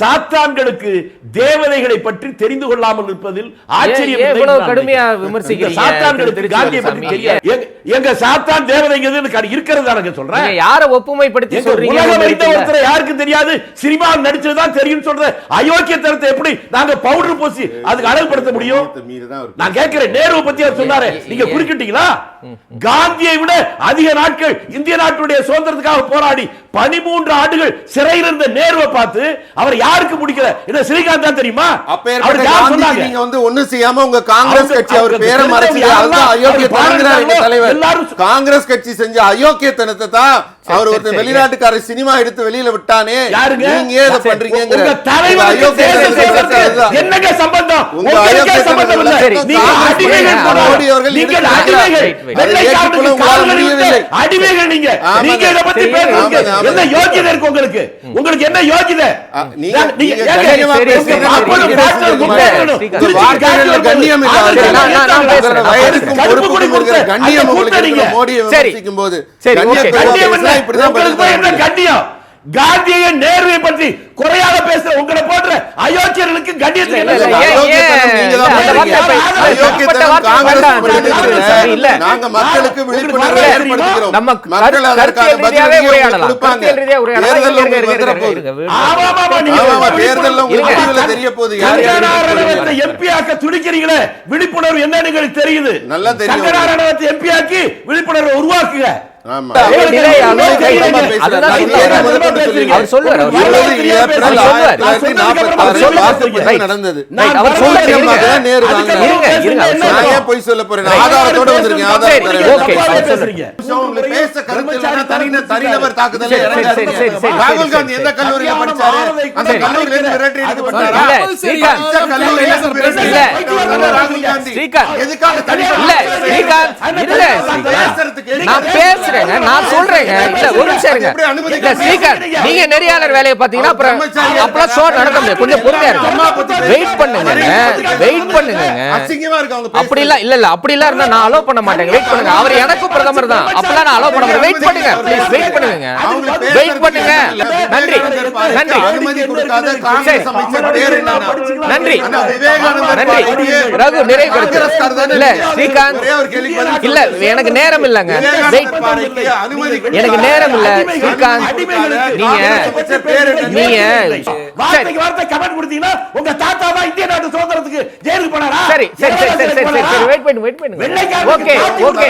சாத்தான்களுக்கு தேவதைகளை பற்றி தெரிந்து கொள்ளாமல் இருப்பதில் ஆச்சரியம் இல்லை. இவ்வளவு கடுமையா விமர்சிக்கிறீங்க. சாத்தான்களுக்கு காந்தியை பற்றி தெரியாது. எங்க சாத்தான் தேவதைங்கிறது இருக்கிறது சொல்றேன். யாரை ஒப்புமைப்படுத்தி சொல்றீங்க? உலகம் வைத்த ஒருத்தரை யாருக்கும் தெரியாது, சினிமாவில் நடிச்சதுதான் தெரியும் சொல்ற அயோக்கியத்தனத்தை எப்படி நாங்க பவுடர் பூசி அதுக்கு அழகுபடுத்த முடியும்? நான் கேட்கிறேன், நேரு பத்தி அவர் சொன்னாரு, நீங்க குறுக்கிட்டீங்களா? காந்தியை விட அதிக நாட்கள் இந்திய நாட்டுடைய சுதந்திரத்துக்காக போராடி 13 ஆண்டுகள் சிறையில் இருந்த நேருவை பார்த்து அவர் யாருக்கு பிடிக்கல? என்ன ஸ்ரீகாந்த் தான் தெரியுமா? அவர் யார் சொன்னாங்க? நீங்க வந்து ஒண்ணு செய்யாம உங்க காங்கிரஸ் கட்சி அவர் பேரை மறைச்சு அதுதான் அயோக்கியத்தனம்ங்கறாங்க எங்க தலைவர். காங்கிரஸ் கட்சி செஞ்ச அயோக்கியத்தனத்தை தான் அவர் ஒரு வெளிநாட்டுக்கார சினிமா எடுத்து வெளியில விட்டானே. நீங்க ஏன் இத பண்றீங்கங்கற உங்க தலைவர் என்னங்க சம்பந்தம்? உங்களுக்கு சம்பந்தம் இல்ல. நீங்க அடிமைகள் மோடி அவர்கள் நீங்க அடிமைகள். வெள்ளைக்காரனுக்கு கால் கழுவில்லை அடிமைகள் நீங்க. நீங்க இத பத்தி பேசுறீங்க. என்ன யோகிதை இருக்கு உங்களுக்கு? உங்களுக்கு என்ன யோகிதை? நீங்க கண்ணியமா பேசுறீங்க. கண்ணியம் இல்ல. நான் பேசுறேன். வயதுக்கும் பொறுப்புக்கும் இருக்கிற கண்ணியம் உங்களுக்கு மோடியை விமர்சிக்கும்போது கண்ணியம் கண்ணியம் காந்தியை நேருவை பற்றி குறையாக பேசுற உங்களை போன்ற அயோக்கியர்களுக்கு கண்ணியத்துக்கு நாங்க மக்களுக்கு விழிப்புணர்வை ஏற்படுத்துகிறோம். மக்கள் அதற்கான பதிலை கொடுப்பாங்க. தேர்தல் உங்களுக்கு தெரிய போகுது. எம்பி ஆக்க துடிக்கிறீங்களே, விழிப்புணர்வு என்னன்னு எங்களுக்கு தெரியுது. நல்லா தெரியும். எம்பி ஆக்கி விழிப்புணர்வை உருவாக்குங்க. தனிநபர் தாக்குதல் ராகுல் காந்தி எந்த கல்லூரியில படிச்சாரு? அந்த கல்லூரியில விரட்டி அடிக்கப்பட்டாரா? ராகுல் காந்தி எதுக்காக நான் சொல்றேங்க. ஒரு நிமிஷம் இருங்க. நீங்க நெறியாளர் வேலையை பாத்தீங்கன்னா அப்புறம் ஷோ நடக்க முடியாது. கொஞ்சம் பொறுமையா இருங்க. வெயிட் பண்ணுங்க. அப்படி இல்ல இல்ல அப்படி இல்ல இருந்தா நான் அலோ பண்ண மாட்டேங்க. வெயிட் பண்ணுங்க. அவர் எனக்கும் பிரதமர் தான். அப்பலாம் நான் அலோ பண்ண மாட்டேன். வெயிட் பண்ணுங்க. ப்ளீஸ் வெயிட் பண்ணுங்க. வெயிட் பண்ணுங்க. நன்றி நன்றி அனுமதி கொடுக்காத காங்கிரஸ் அமைச்சர் பேர் என்ன? நன்றி நன்றி. ரகு நிறைவேற்று. இல்ல ஸ்ரீகாந்த் இல்ல எனக்கு நேரம் இல்லங்க. எனக்கு நேரம் இல்ல ஸ்ரீகாந்த். நீங்க வார்த்தை கமெண்ட் கொடுத்தீங்கன்னா உங்க தாத்தா தான் இந்திய நாட்டு சுதந்திரத்துக்கு ஜெயிலுக்கு போனாரா? சரி சரி சரி சரி சரி வெயிட் பண்ணுங்க. ஓகே ஓகே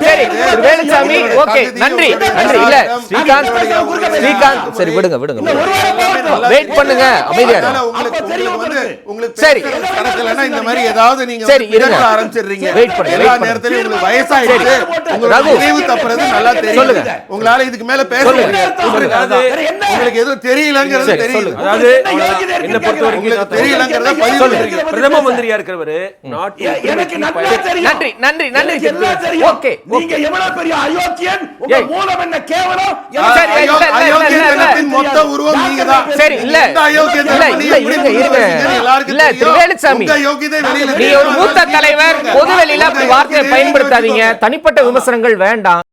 சரி வேலுசாமி ஓகே நன்றி நன்றி. இல்ல ஸ்ரீகாந்த் சரி விடுங்க. வெயிட் பண்ணுங்க. அமைதியா உங்களுக்கு சரி கணக்குலனா இந்த மாதிரி ஏதாவது நீங்க சரி இருங்க ஆரம்பிச்சிடுறீங்க. வெயிட் பண்ணுங்க. எல்லா நேரத்திலயும் உங்களுக்கு வயசாயிடுச்சு. உங்களுக்கு நினைவு தப்புறது நல்லா தெரியும். சொல்லுங்க. உங்களால இதுக்கு மேல பேச முடியாது. உங்களுக்கு எதுவும் தெரியலங்கிறது தெரியுது. அதாவது என்ன பொறுத்தவரைக்கும் தெரியலங்கிறத பதிவு பண்றீங்க. பிரதம மந்திரியா இருக்கிறவரு எனக்கு நல்லா தெரியும். நன்றி நன்றி நன்றி. ஓகே நீங்க எவ்வளவு பெரிய அயோக்கியன், உங்க மூலம் என்ன கேவலம். அயோக்கியத்தின் மொத்த உருவம் நீங்க தான். சரி இல்ல இல்ல திருவேலுசாமி நீ ஒரு மூத்த தலைவர், பொதுவெளியில அப்படி வார்த்தையை பயன்படுத்தாதீங்க. தனிப்பட்ட விமர்சனங்கள் வேண்டாம்.